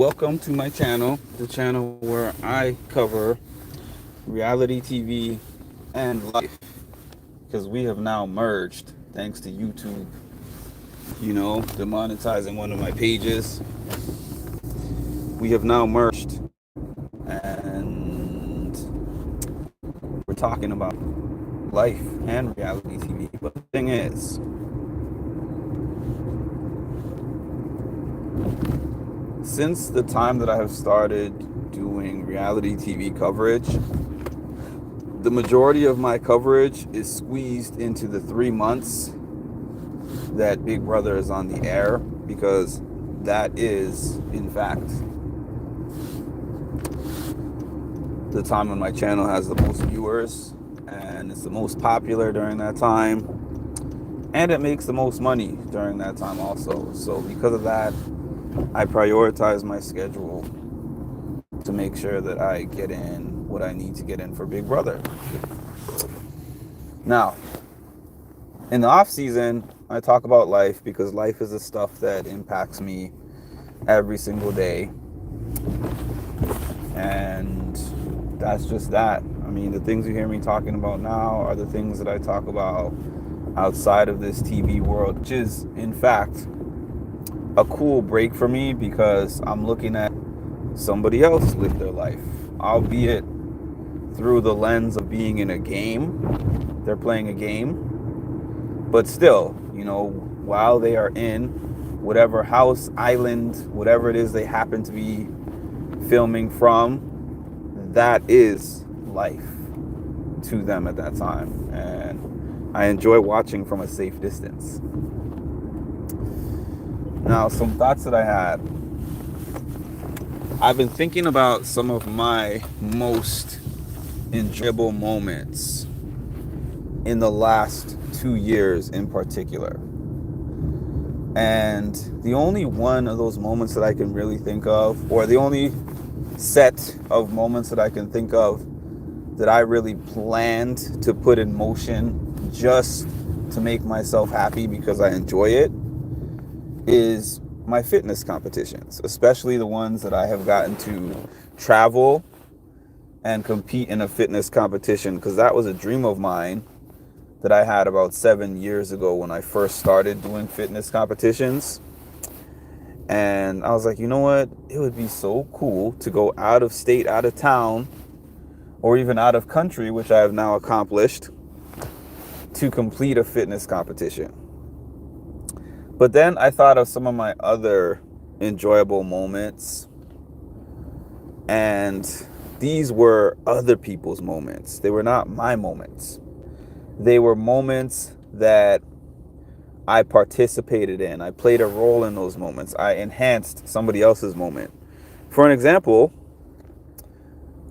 Welcome to my channel, the channel where I cover reality TV and life because we have now merged thanks to YouTube, demonetizing one of my pages. We have now merged and we're talking about life and reality TV. But the thing is, since the time that I have started doing reality TV coverage, the majority of my coverage is squeezed into the 3 months that Big Brother is on the air, because that is, in fact, the time when my channel has the most viewers and it's the most popular during that time, and it makes the most money during that time also. So because of that, I prioritize my schedule to make sure that I get in what I need to get in for Big Brother. Now, in the off season, I talk about life because life is the stuff that impacts me every single day. And that's just that. I mean, the things you hear me talking about now are the things that I talk about outside of this TV world, which is, in fact, a cool break for me because I'm looking at somebody else live their life, albeit through the lens of being in a game. They're playing a game, but still, while they are in whatever house, island, whatever it is they happen to be filming from, that is life to them at that time. And I enjoy watching from a safe distance. Now, some thoughts that I had. I've been thinking about some of my most enjoyable moments in the last 2 years in particular. And the only one of those moments that I can really think of, or the only set of moments that I can think of that I really planned to put in motion just to make myself happy because I enjoy it, is my fitness competitions, especially the ones that I have gotten to travel and compete in a fitness competition, because that was a dream of mine that I had about 7 years ago when I first started doing fitness competitions. And I was like, you know what? It would be so cool to go out of state, out of town, or even out of country, which I have now accomplished, to complete a fitness competition. But then I thought of some of my other enjoyable moments, and these were other people's moments. They were not my moments. They were moments that I participated in. I played a role in those moments. I enhanced somebody else's moment. For an example,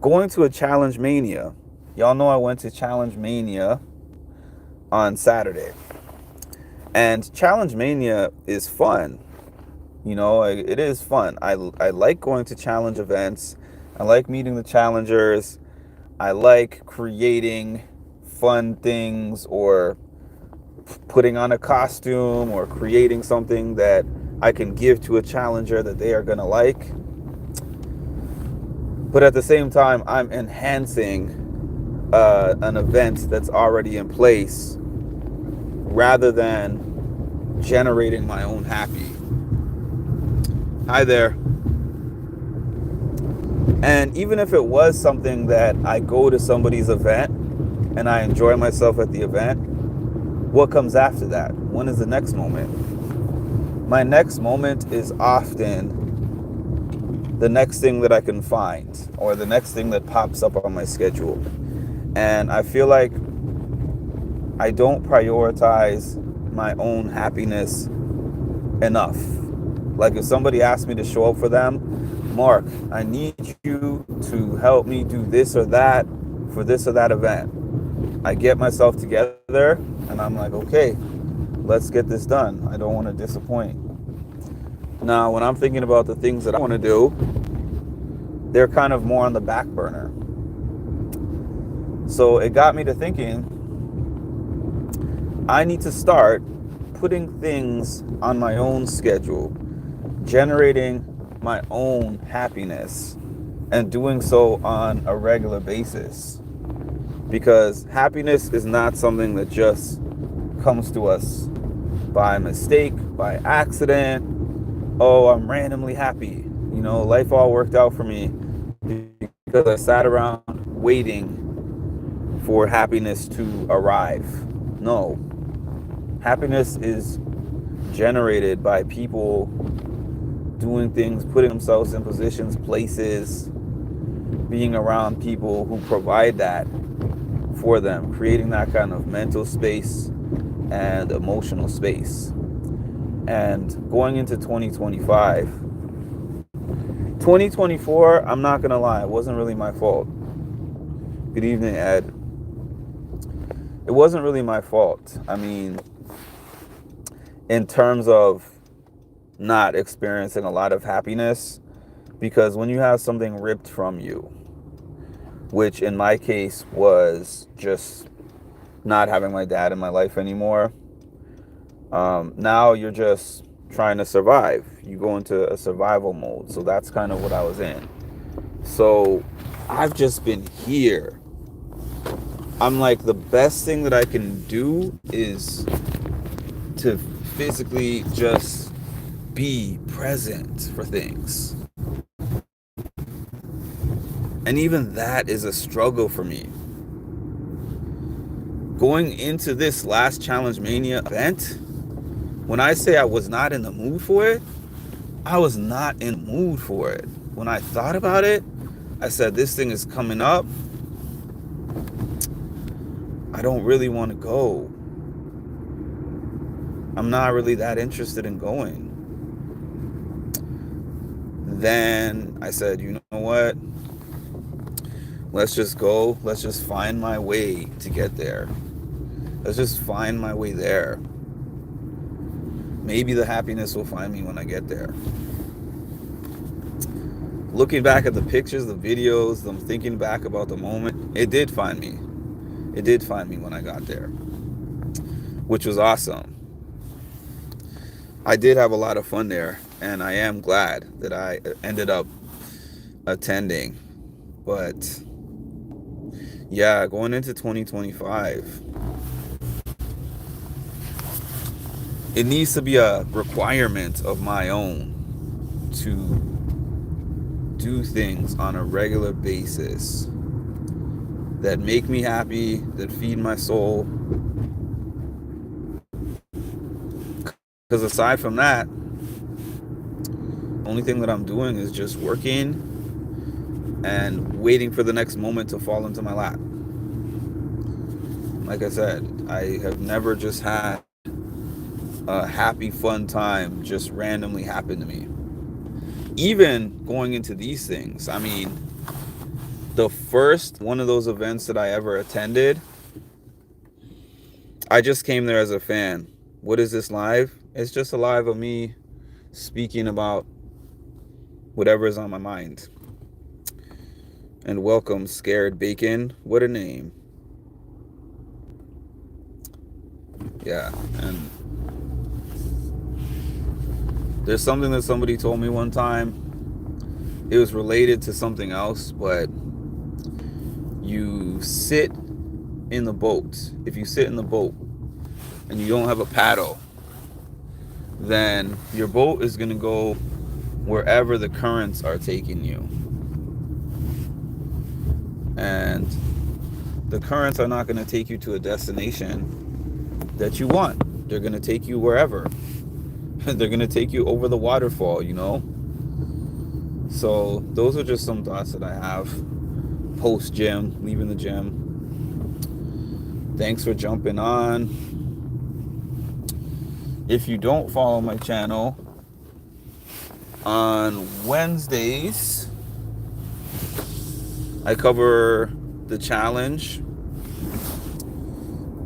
going to a Challenge Mania. Y'all know I went to Challenge Mania on Saturday. And Challenge Mania is fun. It is fun. I like going to challenge events. I like meeting the challengers. I like creating fun things, or putting on a costume, or creating something that I can give to a challenger that they are going to like. But at the same time, I'm enhancing an event that's already in place rather than generating my own happy. Hi there. And even if it was something that I go to somebody's event and I enjoy myself at the event, what comes after that? When is the next moment? My next moment is often the next thing that I can find, or the next thing that pops up on my schedule. And I feel like I don't prioritize my own happiness enough. Like, if somebody asks me to show up for them, Mark, I need you to help me do this or that for this or that event. I get myself together and I'm like, okay, let's get this done. I don't want to disappoint. Now, when I'm thinking about the things that I want to do, they're kind of more on the back burner. So it got me to thinking, I need to start putting things on my own schedule, generating my own happiness, and doing so on a regular basis. Because happiness is not something that just comes to us by mistake, by accident. Oh, I'm randomly happy. Life all worked out for me because I sat around waiting for happiness to arrive. No. Happiness is generated by people doing things, putting themselves in positions, places, being around people who provide that for them, creating that kind of mental space and emotional space. And going into 2024, I'm not going to lie, it wasn't really my fault. Good evening, Ed. It wasn't really my fault. I mean, in terms of not experiencing a lot of happiness, because when you have something ripped from you, which in my case was just not having my dad in my life anymore, now you're just trying to survive. You go into a survival mode. So that's kind of what I was in. So I've just been here. I'm like, the best thing that I can do is to physically just be present for things. And even that is a struggle for me. Going into this last Challenge Mania event, when I say I was not in the mood for it, I was not in the mood for it. When I thought about it, I said, this thing is coming up. I don't really want to go. I'm not really that interested in going. Then I said, you know what? Let's just go. Let's just find my way to get there. Let's just find my way there. Maybe the happiness will find me when I get there. Looking back at the pictures, the videos, I'm thinking back about the moment, it did find me. It did find me when I got there, which was awesome. I did have a lot of fun there, and I am glad that I ended up attending. But yeah, going into 2025, it needs to be a requirement of my own to do things on a regular basis that make me happy, that feed my soul. Because aside from that, the only thing that I'm doing is just working and waiting for the next moment to fall into my lap. Like I said, I have never just had a happy, fun time just randomly happen to me. Even going into these things, I mean, the first one of those events that I ever attended, I just came there as a fan. What is this live? It's just a live of me speaking about whatever is on my mind. And welcome, Scared Bacon. What a name. Yeah, and there's something that somebody told me one time. It was related to something else, but you sit in the boat. If you sit in the boat and you don't have a paddle, then your boat is going to go wherever the currents are taking you. And the currents are not going to take you to a destination that you want. They're going to take you wherever. They're going to take you over the waterfall, you know? So those are just some thoughts that I have post-gym, leaving the gym. Thanks for jumping on. If you don't follow my channel, on Wednesdays, I cover the challenge.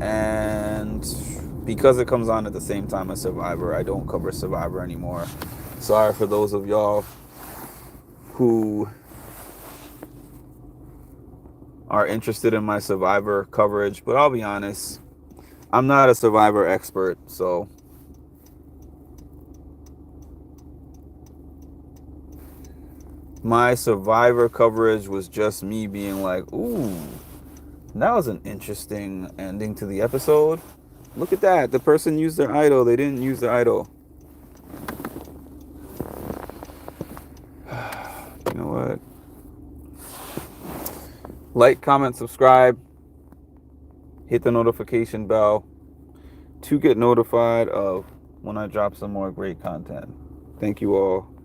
And because it comes on at the same time as Survivor, I don't cover Survivor anymore. Sorry for those of y'all who are interested in my Survivor coverage, but I'll be honest, I'm not a Survivor expert, so My Survivor coverage was just me being like, ooh, that was an interesting ending to the episode. Look at that. The person used their idol. They didn't use their idol. You know what? Like, comment, subscribe. Hit the notification bell to get notified of when I drop some more great content. Thank you all.